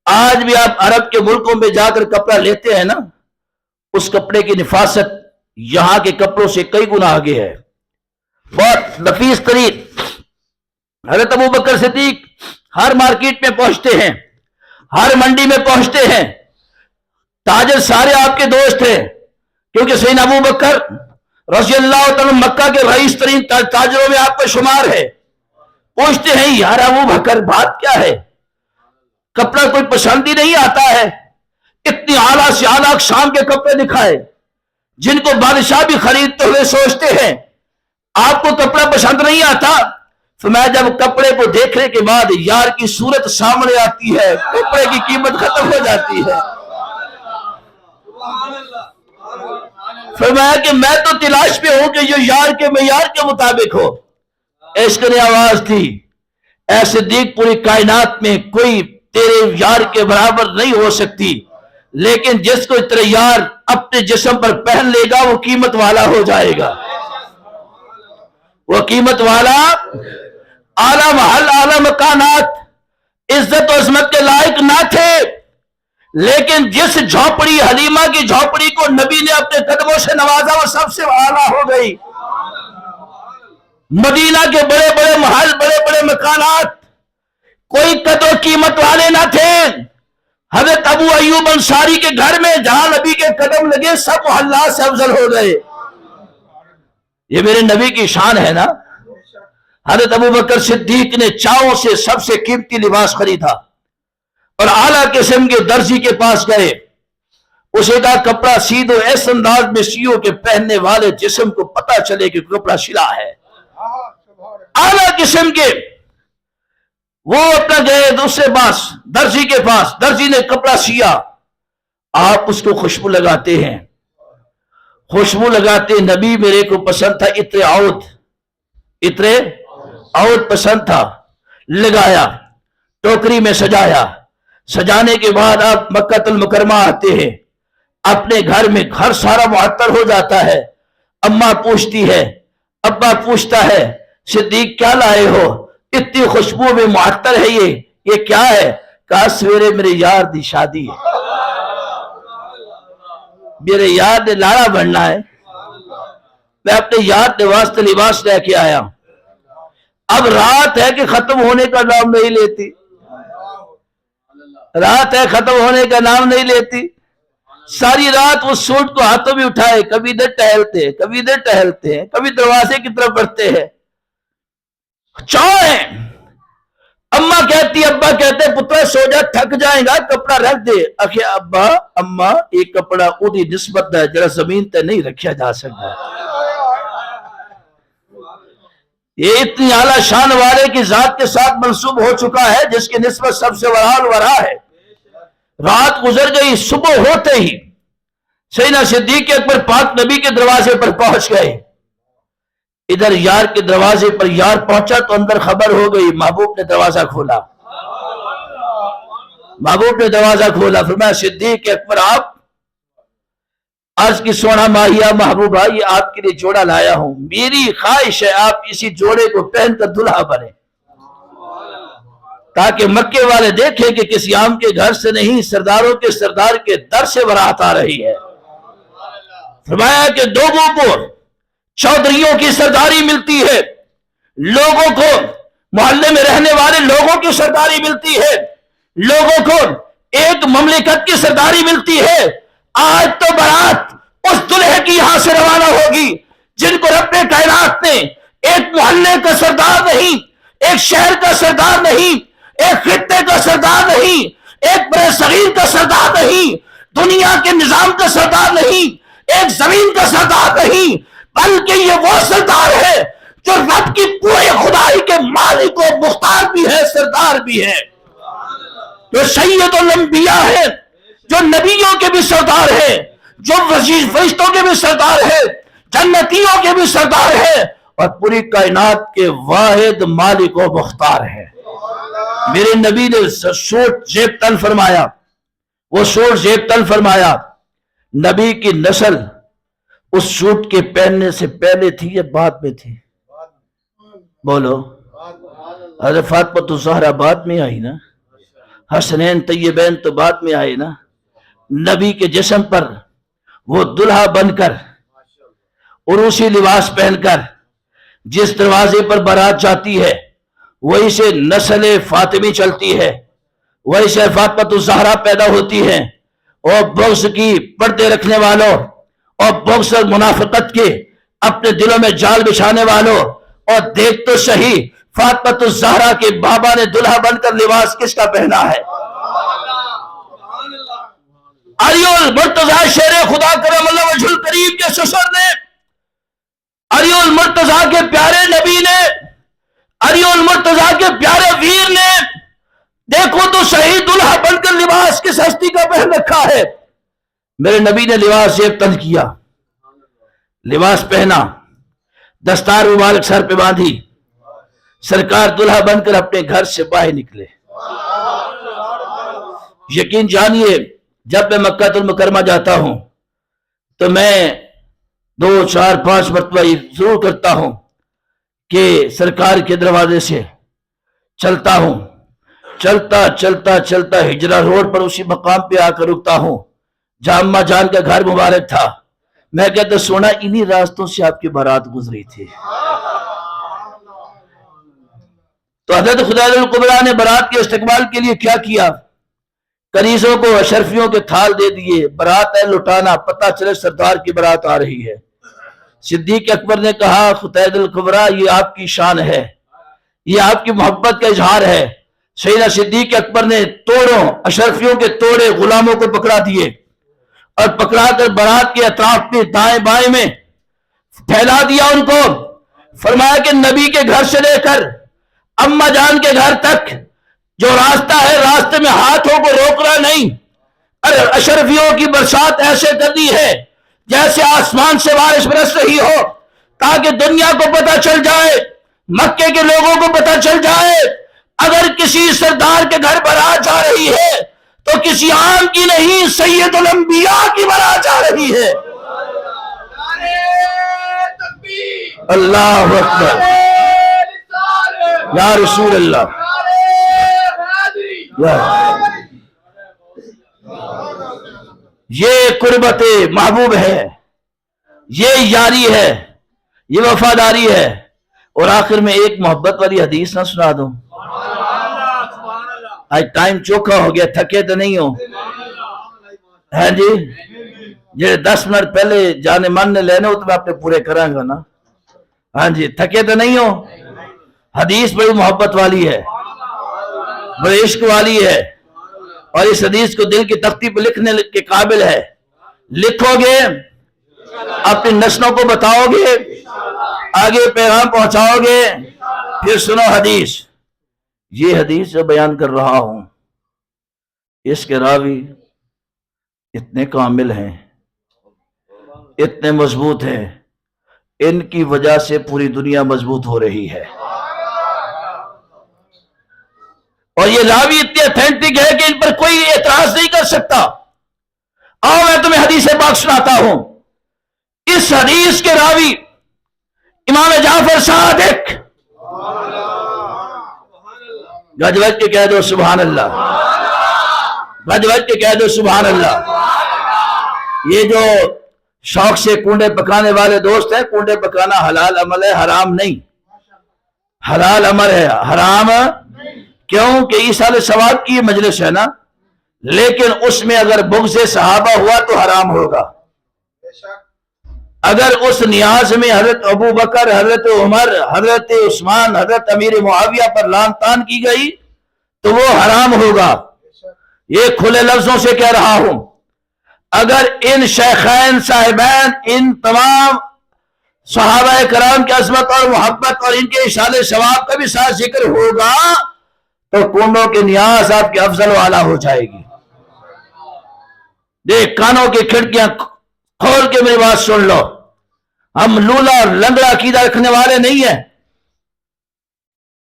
آج بھی آپ عرب کے ملکوں میں جا کر کپڑا لیتے ہیں نا، اس کپڑے کی نفاست یہاں کے کپڑوں سے کئی گنا آگے ہے، بہت نفیس ترین۔ حضرت ابوبکر صدیق ہر مارکیٹ میں پہنچتے ہیں، ہر منڈی میں پہنچتے ہیں، تاجر سارے آپ کے دوست ہیں، کیونکہ سیدنا ابوبکر رضی اللہ تعالیٰ مکہ کے رئیس ترین تاجروں میں آپ کا شمار ہے۔ پوچھتے ہیں یار ابوبکر بات کیا ہے؟ کپڑا کوئی پسند ہی نہیں آتا ہے، اتنی اعلیٰ سے اعلیٰ اقسام کے کپڑے دکھائے جن کو بادشاہ بھی خریدتے ہوئے سوچتے ہیں، آپ کو کپڑا پسند نہیں آتا؟ فرمایا جب کپڑے کو دیکھنے کے بعد یار کی صورت سامنے آتی ہے، کپڑے کی قیمت ختم ہو جاتی ہے۔ فرمایا کہ میں تو تلاش پہ ہوں کہ جو یار کے معیار کے مطابق ہو۔ عشق نے آواز دی، اے صدیق پوری کائنات میں کوئی تیرے یار کے برابر نہیں ہو سکتی، لیکن جس کو تیرے یار اپنے جسم پر پہن لے گا وہ قیمت والا ہو جائے گا، وہ قیمت والا، اعلیٰ محل اعلیٰ مکانات، عزت و عظمت کے لائق نہ تھے، لیکن جس جھوپڑی حلیمہ کی جھوپڑی کو نبی نے اپنے قدموں سے نوازا وہ سب سے اعلیٰ ہو گئی۔ مدینہ کے بڑے بڑے محل، بڑے بڑے مکانات کوئی قدر و قیمت والے نہ تھے، حضرت ابو ایوب انصاری کے گھر میں جہاں نبی کے قدم لگے سب محلات سے افضل ہو گئے۔ یہ میرے نبی کی شان ہے نا۔ حضرت ابوبکر صدیق نے چاؤں سے سب سے قیمتی لباس خریدا اور اعلیٰ قسم کے درزی کے پاس گئے، اسے کہا کپڑا سی دو، ایس انداز میں سیو کہ پہننے والے جسم کو پتہ چلے کہ کپڑا سلا ہے، اعلیٰ قسم کے۔ وہ اپنا گئے دوسرے پاس، درزی کے پاس، درزی نے کپڑا سیا، آپ اس کو خوشبو لگاتے ہیں، خوشبو لگاتے، نبی میرے کو پسند تھا عطر عود، عطر عود پسند تھا، لگایا، ٹوکری میں سجایا، سجانے کے بعد آپ مکہ المکرمہ آتے ہیں، اپنے گھر میں گھر سارا معطر ہو جاتا ہے، اماں پوچھتی ہے، ابا پوچھتا ہے صدیق کیا لائے ہو؟ اتنی خوشبو میں معطر ہے یہ کیا ہے؟ کہا سویرے میرے یار دی شادی ہے، میرے یار نے لاڑا بننا ہے، میں اپنے یار کے واسطے لباس لے کے آیا، اب رات ہے کہ ختم ہونے کا نام نہیں لیتی، رات ہے ختم ہونے کا نام نہیں لیتی، ساری رات وہ سوٹ کو ہاتھوں میں اٹھائے، کبھی ادھر ٹہلتے ہیں، کبھی ادھر ٹہلتے ہیں، کبھی دروازے کی طرف بڑھتے ہیں، چاؤ ہے۔ اماں کہتی، ابا کہتے پتر سو جا، تھک جائیں گا، کپڑا رکھ دے۔ اکھے ابا اماں ایک کپڑا اودی نسبت ہے جڑا زمین تے نہیں رکھیا جا سکتا، یہ اتنی اعلیٰ شان والے کی ذات کے ساتھ منسوب ہو چکا ہے جس کی نسبت سب سے ورا ہے۔ رات گزر گئی، صبح ہوتے ہی سیدنا صدیق اکبر پاک نبی کے دروازے پر پہنچ گئے، ادھر یار کے دروازے پر یار پہنچا تو اندر خبر ہو گئی، محبوب نے دروازہ کھولا، محبوب نے دروازہ کھولا، فرمایا صدیق اکبر آپ عرض کی سونا ماہیا محبوبہ یہ آپ کے لیے جوڑا لایا ہوں، میری خواہش ہے آپ اسی جوڑے کو پہن کر دلہا بنے، تاکہ مکے والے دیکھیں کہ کسی عام کے گھر سے نہیں، سرداروں کے سردار کے در سے برات آ رہی ہے۔ فرمایا کہ لوگوں کو چودھریوں کی سرداری ملتی ہے، لوگوں کو محلے میں رہنے والے لوگوں کی سرداری ملتی ہے، لوگوں کو ایک مملکت کی سرداری ملتی ہے۔ آج تو برات اس دلہے کی یہاں سے روانہ ہوگی جن کو رب کائنات نے ایک محلے کا سردار نہیں، ایک شہر کا سردار نہیں، ایک خطے کا سردار نہیں، ایک بڑے صغیر کا سردار نہیں، دنیا کے نظام کا سردار نہیں، ایک زمین کا سردار نہیں، بلکہ یہ وہ سردار ہے جو رب کی پورے خدائی کے مالک و مختار بھی ہے، سردار بھی ہے، جو سید الانبیاء ہے، جو نبیوں کے بھی سردار ہے، جو فرشتوں کے بھی سردار ہے، جنتیوں کے بھی سردار ہے، اور پوری کائنات کے واحد مالک و مختار ہے۔ میرے نبی نے سوٹ زیب تن فرمایا، وہ سوٹ زیب تن فرمایا، نبی کی نسل اس سوٹ کے پہننے سے پہلے تھی یا بعد میں تھی؟ بولو۔ حضرت فاطمہ الزہرا بعد میں آئی نا، حسنین طیبین تو بعد میں آئے نا۔ نبی کے جسم پر وہ دلہا بن کر عروسی لباس پہن کر جس دروازے پر بارات جاتی ہے وہی سے نسل فاطمی چلتی ہے، وہی سے فاطمہ الزہرا پیدا ہوتی ہے، اور بغض کی پردے رکھنے والوں اور بغض اور منافقت کے اپنے دلوں میں جال بچھانے والوں، اور دیکھ تو صحیح فاطمہ الزہرا کے بابا نے دلہا بن کر لباس کس کا پہنا ہے؟ علی المرتضی شیر خدا کرم اللہ وجہ الکریم کے سسر نے، علی المرتضی کے پیارے نبی نے، علی المرتضی کے پیارے ویر نے، دیکھو تو صحیح دلہا بن کر لباس کس ہستی کا پہن رکھا ہے؟ میرے نبی نے لباس زیب تن کیا، لباس پہنا، دستار مبارک سر پہ باندھی، سرکار دلہا بن کر اپنے گھر سے باہر نکلے۔ یقین جانیے جب میں مکہ المکرمہ جاتا ہوں تو میں 2 4 5 مرتبہ ضرور کرتا ہوں کہ سرکار کے دروازے سے چلتا ہوں، چلتا چلتا چلتا ہجرہ روڈ پر اسی مقام پہ آ کر رکتا ہوں جہاں اماں جان کا گھر مبارک تھا۔ میں کہتا سونا انہی راستوں سے آپ کی بارات گزری تھی۔ تو حضرت خدای الکبریٰ نے بارات کے استقبال کے لیے کیا کیا؟ کنیزوں کو اشرفیوں کے تھال دے دیے، بارات ہے لٹانا، پتہ چلے سردار کی بارات آ رہی ہے۔ صدیق اکبر نے کہا خدای الکبریٰ یہ آپ کی شان ہے، یہ آپ کی محبت کا اظہار ہے۔ سیدنا صدیق اکبر نے توڑوں اشرفیوں کے توڑے غلاموں کو پکڑا دیے اور پکڑا کر بارات کے اطراف میں دائیں بائیں میں پھیلا دیا ان کو۔ فرمایا کہ نبی کے گھر سے لے کر اماں جان کے گھر تک جو راستہ ہے راستے میں ہاتھوں کو روکنا نہیں، اشرفیوں کی برسات ایسے کرنی ہے جیسے آسمان سے بارش برس رہی ہو، تاکہ دنیا کو پتہ چل جائے، مکے کے لوگوں کو پتہ چل جائے اگر کسی سردار کے گھر بارات جا رہی ہے تو کسی عام کی نہیں، سید الانبیاء کی بارات جا رہی ہے۔ اللہ اکبر، یا رسول اللہ، یہ قربت محبوب ہے، یہ یاری ہے، یہ وفاداری ہے۔ اور آخر میں ایک محبت والی حدیث نہ سنا دوں؟ آج ٹائم چوکھا ہو گیا، تھکے تو نہیں ہو؟ ہے جی، جو 10 منٹ پہلے جانے من نے لینے ہو تو میں اپنے پورے کروں گا نا۔ ہاں جی، تھکے تو نہیں ہو؟ حدیث بڑی محبت والی ہے، بڑے عشق والی ہے، اور اس حدیث کو دل کی تختی پہ لکھنے کے قابل ہے۔ لکھو گے، اپنی نسلوں کو بتاؤ گے، آگے پیغام پہنچاؤ گے، پھر سنو حدیث۔ یہ حدیث جو بیان کر رہا ہوں اس کے راوی اتنے کامل ہیں، اتنے مضبوط ہیں، ان کی وجہ سے پوری دنیا مضبوط ہو رہی ہے، اور یہ راوی اتنے اتھینٹک ہے کہ ان پر کوئی اعتراض نہیں کر سکتا۔ آؤ میں تمہیں حدیث پاک سناتا ہوں۔ اس حدیث کے راوی امام جعفر صادق، گجوج کے کہہ دو سبحان اللہ، گجوج کے کہہ دو سبحان اللہ۔ یہ جو شوق سے کنڈے پکانے والے دوست ہیں، کنڈے پکانا حلال عمل ہے، حرام نہیں، حلال عمل ہے، حرام کیوں کہ ایصال ثواب کی مجلس ہے نا، لیکن اس میں اگر بغض صحابہ ہوا تو حرام ہوگا۔ اگر اس نیاز میں حضرت ابو بکر، حضرت عمر، حضرت عثمان، حضرت امیر معاویہ پر لعن طعن کی گئی تو وہ حرام ہوگا۔ یہ کھلے لفظوں سے کہہ رہا ہوں۔ اگر ان شیخین صاحبین، ان تمام صحابہ کرام کی عظمت اور محبت اور ان کے ایصال ثواب کا بھی ساتھ ذکر ہوگا تو کنڈوں کے نیاز آپ کے افضل و اعلیٰ ہو جائے گی۔ دیکھ، کانوں کی کھڑکیاں کھول کے میری بات سن لو، ہم لولا اور لنگڑا عقیدہ رکھنے والے نہیں ہیں،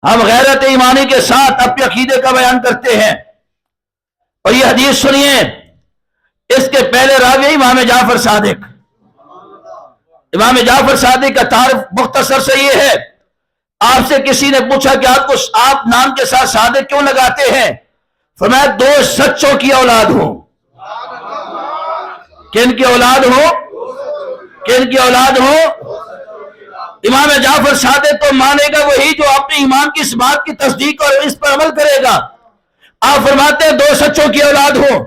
ہم غیرت ایمانی کے ساتھ اپنے عقیدے کا بیان کرتے ہیں۔ اور یہ حدیث سنیے، اس کے پہلے راوی امام جعفر صادق۔ امام جعفر صادق کا تعارف مختصر سے یہ ہے، آپ سے کسی نے پوچھا کہ آپ نام کے ساتھ صادق کیوں لگاتے ہیں؟ فرمایا دو سچوں کی اولاد ہوں۔ کن کی اولاد ہو؟ کن کی اولاد ہو؟ امام جعفر صادق تو مانے گا وہی جو اپنے ایمان کی اس بات کی تصدیق اور اس پر عمل کرے گا۔ آپ فرماتے ہیں دو سچوں کی اولاد ہو۔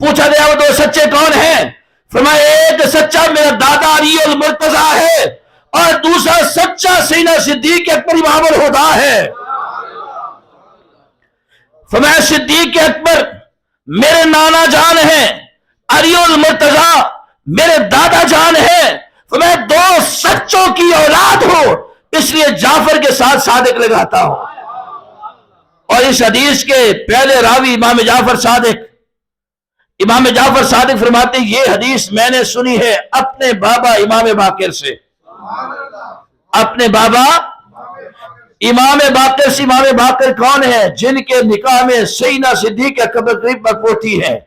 پوچھا گیا وہ دو سچے کون ہیں؟ فرمایا ایک سچا میرا دادا علی المرتضیٰ ہے اور دوسرا سچا سیدنا صدیق اکبر امام الہدیٰ ہے۔ فرمایا صدیق اکبر میرے نانا جان ہیں، علی المرتضیٰ میرے دادا جان ہیں۔ فرمایا دو سچوں کی اولاد ہو، اس لیے جعفر کے ساتھ صادق لگاتا ہوں۔ اور اس حدیث کے پہلے راوی امام جعفر صادق، امام جعفر صادق فرماتے ہیں یہ حدیث میں نے سنی ہے اپنے بابا امام باقر سے۔ اپنے بابا امام باقر سے۔ امام باقر کون ہے؟ جن کے نکاح میں سیدنا صدیق اکبر کی پرپوتی ہے۔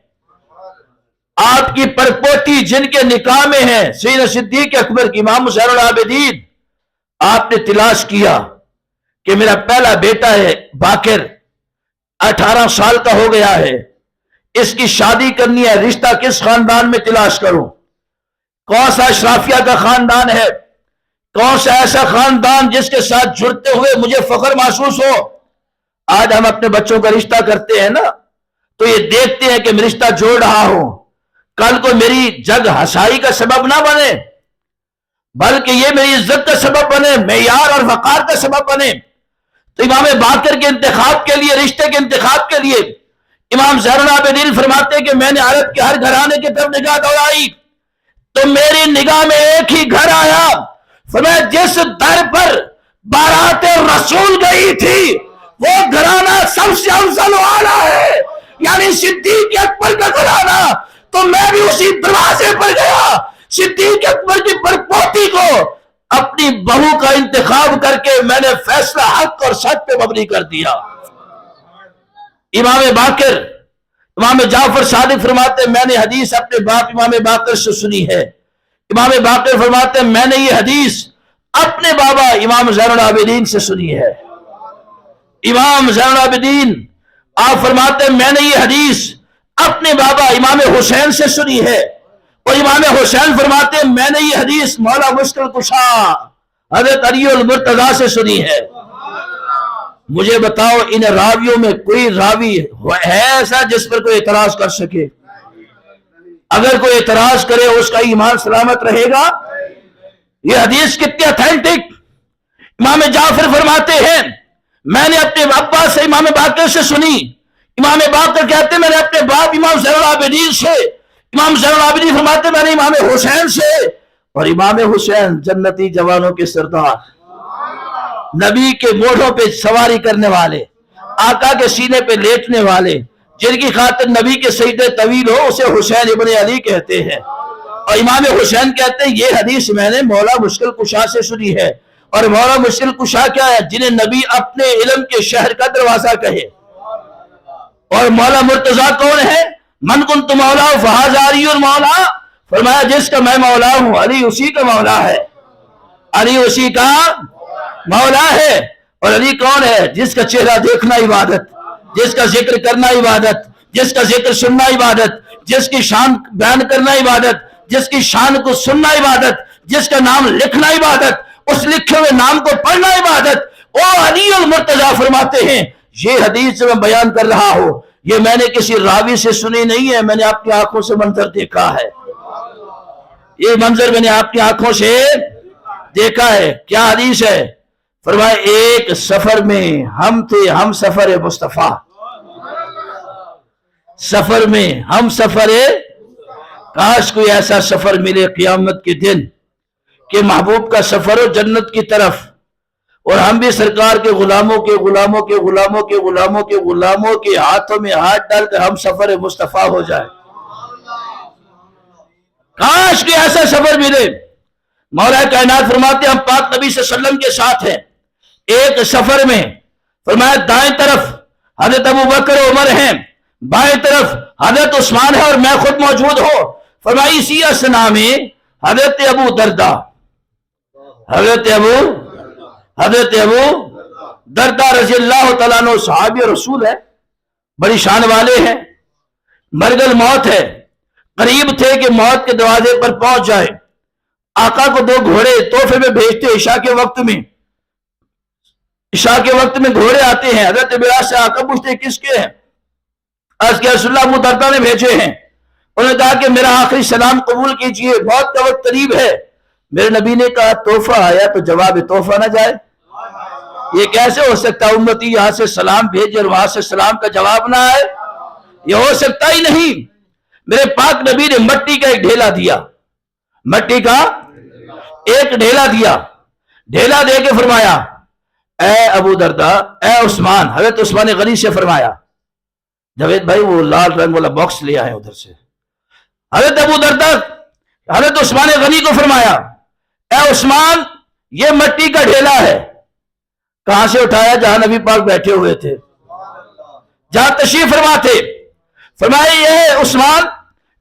آپ کی پرپوتی جن کے نکاح میں ہے سیدنا صدیق اکبر کی، امام حسین العابدین۔ آپ نے تلاش کیا کہ میرا پہلا بیٹا ہے باقر، 18 سال کا ہو گیا ہے، اس کی شادی کرنی ہے، رشتہ کس خاندان میں تلاش کروں؟ کون سا اشرافیہ کا خاندان ہے؟ کون سا ایسا خاندان جس کے ساتھ جڑتے ہوئے مجھے فخر محسوس ہو؟ آج ہم اپنے بچوں کا رشتہ کرتے ہیں نا تو یہ دیکھتے ہیں کہ میں رشتہ جوڑ رہا ہوں، کل کو میری جگ ہسائی کا سبب نہ بنے بلکہ یہ میری عزت کا سبب بنے، معیار اور وقار کا سبب بنے۔ تو امام باقر کے انتخاب کے لیے، رشتے کے انتخاب کے لیے امام زین العابدین فرماتے ہیں کہ میں نے عرب کے ہر گھرانے کی طرف نگاہ دوڑائی تو میری نگاہ میں ایک ہی گھر آیا۔ فرمایا جس در پر بارات رسول گئی تھی وہ گھرانہ سب سے افضل و اعلیٰ ہے، یعنی صدیق اکبر کا گھرانہ۔ تو میں بھی اسی دروازے پر گیا، صدیق اکبر کی پرپوتی کو اپنی بہو کا انتخاب کر کے میں نے فیصلہ حق اور سچ پہ مبنی کر دیا۔ امام باقر، امام جعفر صادق فرماتے ہیں میں نے حدیث اپنے باپ امام باقر سے سنی ہے۔ امام باقر فرماتے ہیں میں نے یہ حدیث اپنے بابا امام زین العابدین سے سنی ہے۔ امام زین العابدین آپ فرماتے ہیں میں نے یہ حدیث اپنے بابا امام حسین سے سنی ہے، اور امام حسین فرماتے ہیں میں نے یہ حدیث مولا مشکل کشا حضرت علی المرتضیٰ سے سنی ہے۔ مجھے بتاؤ ان راویوں میں کوئی راوی ہے ایسا جس پر کوئی اعتراض کر سکے؟ اگر کوئی اعتراض کرے اس کا ایمان سلامت رہے گا؟ یہ حدیث کتنی اتھینٹک۔ امام جعفر فرماتے ہیں میں نے اپنے ابا سے امام باقر سے سنی۔ امام باقر کہتے ہیں میں نے اپنے باپ امام زین العابدین سے۔ امام زین العابدین فرماتے ہیں میں نے امام حسین سے، اور امام حسین جنتی جوانوں کے سردار، نبی کے موڑوں پہ سواری کرنے والے، آقا کے سینے پہ لیٹنے والے، جن کی خاطر نبی کے سجدے طویل ہو اسے حسین ابن علی کہتے ہیں۔ اور امام حسین کہتے ہیں یہ حدیث میں نے مولا مشکل کشا سے سنی ہے۔ اور مولا مشکل کشا کیا ہے؟ جنہیں نبی اپنے علم کے شہر کا دروازہ کہے۔ اور مولا مرتضیٰ کون ہے؟ من کنت مولا فہذا علی المولا۔ فرمایا جس کا میں مولا ہوں علی اسی کا مولا ہے، علی اسی کا مولا ہے۔ اور علی کون ہے؟ جس کا چہرہ دیکھنا عبادت، جس کا ذکر کرنا عبادت، جس کا ذکر سننا عبادت، جس کی شان بیان کرنا عبادت، جس کی شان کو سننا عبادت، جس کا نام لکھنا عبادت، اس لکھے ہوئے نام کو پڑھنا عبادت۔ او علی المرتضیٰ فرماتے ہیں یہ حدیث جو میں بیان کر رہا ہوں یہ میں نے کسی راوی سے سنی نہیں ہے، میں نے اپنی آنکھوں سے منظر دیکھا ہے، یہ منظر میں نے اپنی آنکھوں سے دیکھا ہے۔ کیا حدیث ہے؟ فرمایا ایک سفر میں ہم تھے، ہم سفر مصطفیٰ، سفر میں ہم سفر، کاش کوئی ایسا سفر ملے قیامت کے دن کہ محبوب کا سفر ہو جنت کی طرف، اور ہم بھی سرکار کے غلاموں کے غلاموں کے غلاموں کے غلاموں کے غلاموں کے ہاتھوں میں ہاتھ ڈال کر ہم سفر مصطفیٰ ہو جائے۔ کاش کوئی ایسا سفر ملے۔ مولا کائنات فرماتے ہم پاک نبی صلی اللہ علیہ وسلم کے ساتھ ہیں ایک سفر میں، فرمایا دائیں طرف حضرت ابو بکر و عمر ہیں، بائیں طرف حضرت عثمان ہے اور میں خود موجود ہوں۔ فرمایا اسی اسنا میں حضرت ابو دردہ، حضرت ابو دردہ رضی اللہ تعالیٰ عنہ صحابی رسول ہے، بڑی شان والے ہیں، مرگ الموت ہے، قریب تھے کہ موت کے دروازے پر پہنچ جائے۔ آقا کو دو گھوڑے تحفے میں بھیجتے، عشاء کے وقت میں گھوڑے آتے ہیں، حضرت بلال سے آقا پوچھتے ہیں کس کے ہیں؟ عرض کیا رسول اللہ ابو دردہ نے بھیجے ہیں۔ انہوں نے کہا کہ میرا آخری سلام قبول کیجئے، موت کا وقت قریب ہے۔ میرے نبی نے کہا تحفہ آیا تو جواب تحفہ نہ جائے، یہ کیسے ہو سکتا؟ امتی یہاں سے سلام بھیجے اور وہاں سے سلام کا جواب نہ آئے، یہ ہو سکتا ہی نہیں۔ میرے پاک نبی نے مٹی کا ایک ڈھیلا دیا، مٹی کا ایک ڈھیلا دیا، ڈھیلا دے کے فرمایا اے ابو دردہ، اے عثمان، حضرت عثمان غنی سے فرمایا، جاوید بھائی وہ لال رنگ والا باکس لے آئے ادھر سے۔ حضرت ابو دردہ حضرت عثمان غنی کو فرمایا اے عثمان یہ مٹی کا ڈھیلا ہے۔ کہاں سے اٹھایا؟ جہاں نبی پاک بیٹھے ہوئے تھے، جہاں تشریف فرما تھے۔ فرمایا یہ عثمان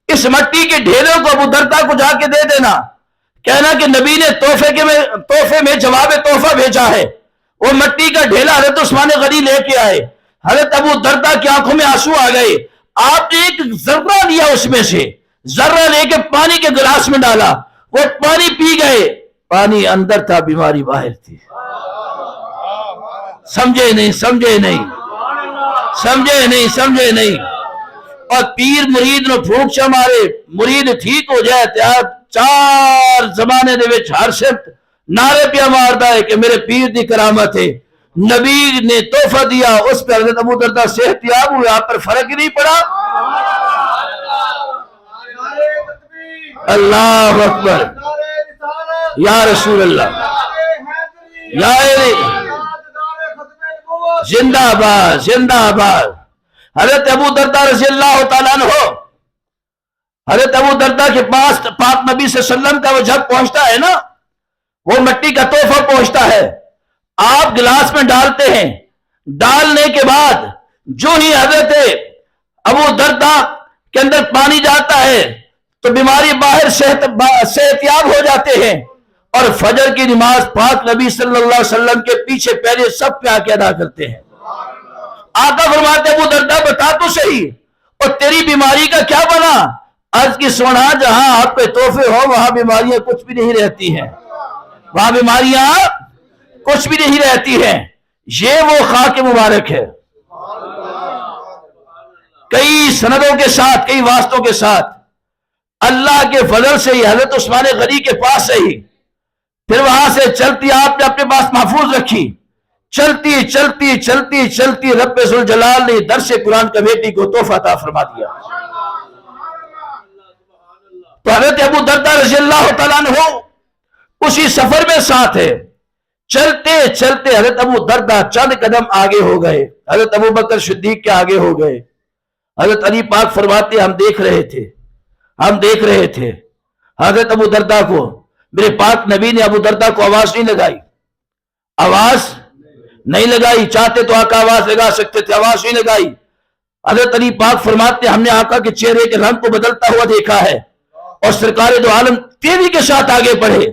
اس مٹی کے ڈھیلے کو ابو دردہ کو جا کے دے دینا، کہنا کہ نبی نے تحفے میں جواب تحفہ بھیجا ہے۔ وہ مٹی کا ڈھیلا حضرت عثمان غنی لے کے آئے، حضرت ابو دردہ کی آنکھوں میں آنسو آ گئے۔ آپ نے ایک ذرہ لیا، اس میں سے ذرہ لے کے پانی کے گلاس میں ڈالا، وہ پانی پی گئے، پانی اندر تھا بیماری باہر تھی۔ سمجھے نہیں۔ اور پیر مرید نو پھونک چا مارے، مرید ٹھیک ہو جائے تیار چار زمانے دے وچ ہر شخص نعرے پہ ماردا ہے کہ میرے پیر دی کرامت ہے، نبی نے تحفہ دیا، اس پر حضرت ابو دردہ صحت یاب ہوئے، آپ پر فرق ہی نہیں پڑا۔ اللہ اکبر، یا رسول اللہ، یا زندہ باد زندہ باد۔ حضرت ابو دردہ رضی اللہ تعالیٰ عنہ، حضرت ابو دردہ کے پاس پاک نبی صلی اللہ علیہ وسلم کا وہ جگ پہنچتا ہے نا، وہ مٹی کا تحفہ پہنچتا ہے، آپ گلاس میں ڈالتے ہیں، ڈالنے کے بعد جو ہی حضرت ابو دردہ کے اندر پانی جاتا ہے تو بیماری باہر صحت یاب ہو جاتے ہیں، اور فجر کی نماز پاک نبی صلی اللہ علیہ وسلم کے پیچھے پہلے سب پہ آ کے ادا کرتے ہیں۔ آقا فرماتے ابو دردہ بتا تو صحیح، اور تیری بیماری کا کیا بنا؟ عرض کی سونا جہاں آپ کے تحفے ہو وہاں بیماریاں کچھ بھی نہیں رہتی ہیں، وہاں بیماریاں کچھ بھی نہیں رہتی ہیں۔ یہ وہ خاک مبارک ہے، کئی سندوں کے ساتھ، کئی واسطوں کے ساتھ، اللہ کے فضل سے ہی حضرت عثمان غنی کے پاس سے ہی، پھر وہاں سے چلتی آپ نے اپنے پاس محفوظ رکھی، چلتی چلتی چلتی چلتی رب ذوالجلال نے درس قرآن کمیٹی کو تحفہ عطا فرما دیا۔ تو حضرت ابو دردہ رضی اللہ تعالیٰ عنہ اسی سفر میں ساتھ ہے، چلتے چلتے حضرت ابو دردہ چند قدم آگے ہو گئے، حضرت ابو بکر صدیق کے آگے ہو گئے۔ حضرت علی پاک فرماتے ہم دیکھ رہے تھے حضرت ابو دردہ کو، میرے پاک نبی نے ابو دردہ کو آواز نہیں لگائی، چاہتے تو آقا آواز لگا سکتے تھے، آواز نہیں لگائی۔ حضرت علی پاک فرماتے ہم نے آقا کے چہرے کے رنگ کو بدلتا ہوا دیکھا ہے، اور سرکار دو عالم تیزی کے ساتھ آگے بڑھے.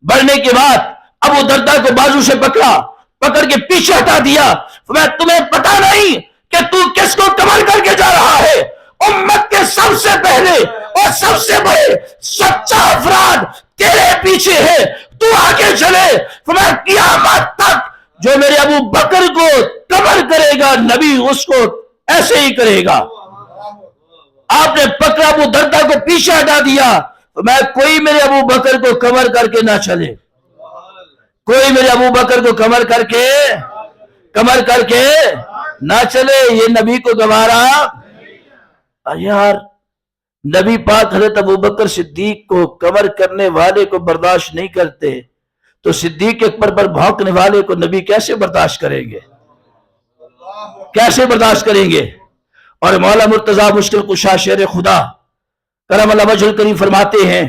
بڑھنے کے بعد ابو دردہ کو بازو سے پکڑ کے پیچھے ہٹا دیا. میں تمہیں پتا نہیں کہ تو کس کو کمر کر کے جا رہا ہے؟ امت کے سب سے پہلے اور سب سے بڑے سچا افراد تیرے پیچھے ہے، تو آگے چلے. میں قیامت تک جو میرے ابو بکر کو کمر کرے گا، نبی اس کو ایسے ہی کرے گا. آپ نے پکڑا، ابو دردہ کو پیچھے ہٹا دیا. میں کوئی میرے ابو بکر کو کمر کر کے نہ چلے، کوئی میرے ابو بکر کو کمر کر کے نہ چلے. یہ نبی کو گوارا. یار نبی پاک حضرت ابو بکر صدیق کو کمر کرنے والے کو برداشت نہیں کرتے، تو صدیق اکبر پر بھونکنے والے کو نبی کیسے برداشت کریں گے؟ کیسے برداشت کریں گے؟ اور مولا مرتضی مشکل کشا شیر خدا کرم اللہ وجہ الکریم فرماتے ہیں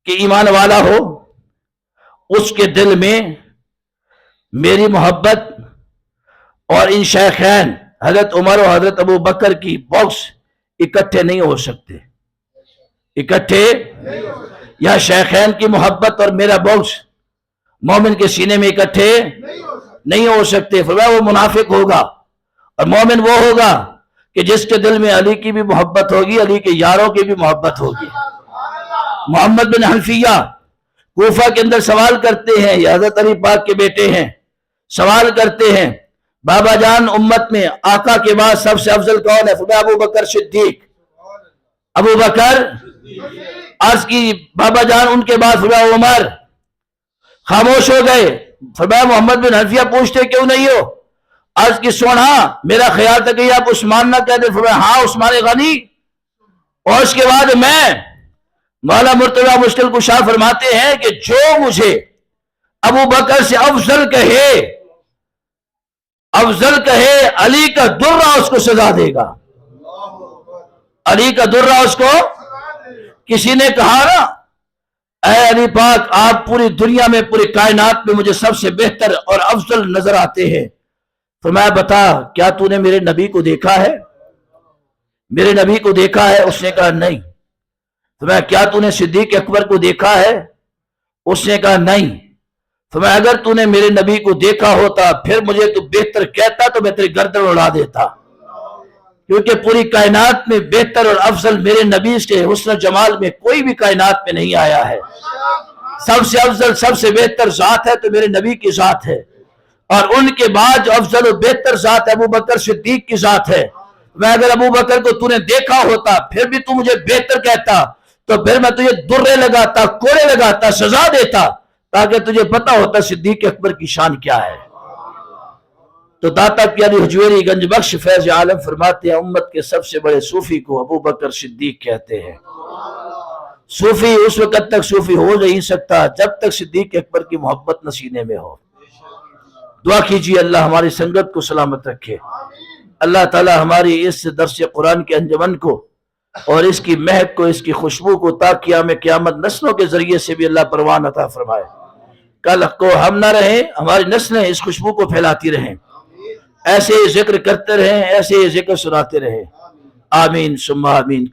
کہ ایمان والا ہو اس کے دل میں میری محبت اور ان شیخین حضرت عمر اور حضرت ابو بکر کی بغض اکٹھے نہیں ہو سکتے. اکٹھے یا شیخین کی محبت اور میرا بغض مومن کے سینے میں اکٹھے نہیں ہو سکتے. فرمایا وہ منافق ہوگا، اور مومن وہ ہوگا کہ جس کے دل میں علی کی بھی محبت ہوگی، علی کے یاروں کی بھی محبت ہوگی. محمد بن حنفیہ کوفہ کے اندر سوال کرتے ہیں، یہ حضرت علی پاک کے بیٹے ہیں، سوال کرتے ہیں بابا جان امت میں آقا کے بعد سب سے افضل کون ہے؟ فرمایا ابو بکر صدیق. ابو بکر. عرض کی بابا جان ان کے بعد؟ فرمایا عمر. خاموش ہو گئے. فرمایا محمد بن حنفیہ پوچھتے کیوں نہیں ہو؟ عرض کی سونا میرا خیال تھا کہ آپ عثمان نہ کہتے. فرمایا ہاں عثمان غنی. اور اس کے بعد میں. مولا مرتضی مشکل کشا فرماتے ہیں کہ جو مجھے ابو بکر سے افضل کہے علی کا درہ اس کو سزا دے گا. علی کا درہ اس کو. کسی نے کہا نا اے علی پاک آپ پوری دنیا میں پوری کائنات میں مجھے سب سے بہتر اور افضل نظر آتے ہیں. فرمایا بتا کیا تو نے میرے نبی کو دیکھا ہے؟ میرے نبی کو دیکھا ہے؟ اس نے کہا نہیں. فرمایا کیا تو نے صدیق اکبر کو دیکھا ہے؟ اس نے کہا نہیں. فرمایا اگر تو نے میرے نبی کو دیکھا ہوتا پھر مجھے تو بہتر کہتا تو میں تیری گردن اڑا دیتا، کیونکہ پوری کائنات میں بہتر اور افضل میرے نبی کے حسن و جمال میں کوئی بھی کائنات میں نہیں آیا ہے. سب سے افضل سب سے بہتر ذات ہے تو میرے نبی کی ذات ہے، اور ان کے بعد جو افضل و بہتر ذات ہے ابو بکر صدیق کی ذات ہے. میں اگر ابو بکر کو تو نے دیکھا ہوتا پھر بھی تو مجھے بہتر کہتا تو پھر میں تجھے درے لگاتا، کوڑے لگاتا، سزا دیتا، تاکہ تجھے پتا ہوتا صدیق اکبر کی شان کیا ہے. تو داتا پیاری حجویری گنج بخش فیض عالم فرماتے ہیں امت کے سب سے بڑے صوفی کو ابو بکر صدیق کہتے ہیں. صوفی اس وقت تک صوفی ہو نہیں سکتا جب تک صدیق اکبر کی محبت نہ سینے میں ہو. دعا کیجیے اللہ ہماری سنگت کو سلامت رکھے. اللہ تعالی ہماری اس درس قرآن کے انجمن کو اور اس کی مہک کو، اس کی خوشبو کو تا قیامت نسلوں کے ذریعے سے بھی اللہ پروان عطا فرمائے. کل کو ہم نہ رہیں، ہماری نسلیں اس خوشبو کو پھیلاتی رہیں، ایسے ذکر کرتے رہیں، ایسے ذکر سناتے رہیں. آمین ثم آمین.